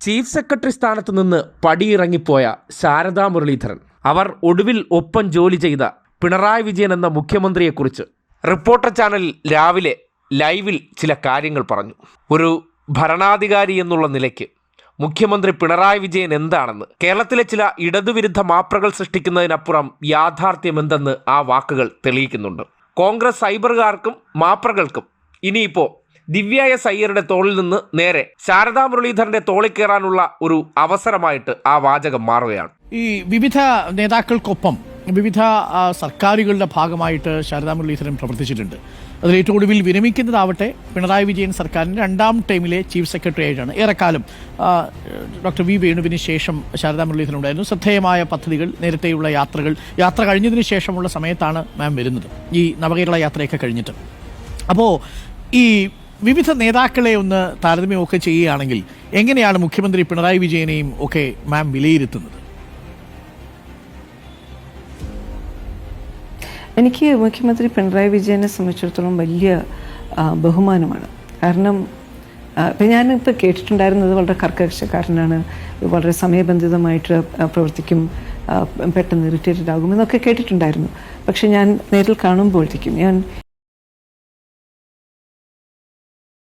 Chief secretary സ്ഥാനത്ത് നിന്ന് പടിയിറങ്ങിപ്പോയ ശാരദാ മുരളീധരൻ അവർ ഒടുവിൽ ഒപ്പം ജോലി ചെയ്ത പിണറായി വിജയൻ എന്ന മുഖ്യമന്ത്രിയെക്കുറിച്ച് റിപ്പോർട്ടർ ചാനൽ രാവിലെ ലൈവിൽ ചില കാര്യങ്ങൾ പറഞ്ഞു. ഒരു ഭരണാധികാരി എന്നുള്ള നിലയ്ക്ക് മുഖ്യമന്ത്രി പിണറായി വിജയൻ എന്താണെന്ന്, കേരളത്തിലെ ചില ഇടതുവിരുദ്ധ മാപ്രകൾ സൃഷ്ടിക്കുന്നതിനപ്പുറം യാഥാർത്ഥ്യം എന്തെന്ന് ആ വാക്കുകൾ തെളിയിക്കുന്നുണ്ട്. കോൺഗ്രസ് സൈബറുകാർക്കും മാപ്രകൾക്കും ഇനിയിപ്പോൾ ദിവ്യ എസ് അയ്യരുടെ തോളിൽ നിന്ന് നേരെ ശാരദാ മുരളീധരന്റെ തോളിൽ കയറാനുള്ള ഒരു അവസരമായിട്ട് ആ വാചകം മാറുകയാണ്. ഈ വിവിധ നേതാക്കൾക്കൊപ്പം വിവിധ സർക്കാരുകളുടെ ഭാഗമായിട്ട് ശാരദാ മുരളീധരൻ പ്രവർത്തിച്ചിട്ടുണ്ട്. അതിൽ ഏറ്റവും ഒടുവിൽ വിരമിക്കുന്നതാവട്ടെ പിണറായി വിജയൻ സർക്കാരിൻ്റെ 2ാം ടൈമിലെ ചീഫ് സെക്രട്ടറി ആയിട്ടാണ്. ഏറെക്കാലം ഡോക്ടർ വി വേണുവിന് ശേഷം ശാരദാ മുരളീധരൻ ഉണ്ടായിരുന്നു. ശ്രദ്ധേയമായ പദ്ധതികൾ, നേരത്തെയുള്ള യാത്ര കഴിഞ്ഞതിന് ശേഷമുള്ള സമയത്താണ് മാം വരുന്നത്, ഈ നവകേരള യാത്രയൊക്കെ കഴിഞ്ഞിട്ട്. അപ്പോൾ ഈ വിവിധ നേതാക്കളെ ഒന്ന് താരതമ്യമൊക്കെ ചെയ്യുകയാണെങ്കിൽ എങ്ങനെയാണ് മുഖ്യമന്ത്രി പിണറായി വിജയനെയും ഒക്കെ മാം വിലയിരുത്തുന്നത്? എനിക്ക് മുഖ്യമന്ത്രി പിണറായി വിജയനെ സംബന്ധിച്ചിടത്തോളം വലിയ ബഹുമാനമാണ്. കാരണം ഞാനിപ്പോൾ കേട്ടിട്ടുണ്ടായിരുന്നത് വളരെ കർക്കശക്കാരനാണ്, വളരെ സമയബന്ധിതമായിട്ട് പ്രവർത്തിക്കും, പെട്ടെന്ന് ഇറിറ്റേറ്റഡ് ആകും എന്നൊക്കെ കേട്ടിട്ടുണ്ടായിരുന്നു. പക്ഷെ ഞാൻ നേരിൽ കാണുമ്പോഴത്തേക്കും ഞാൻ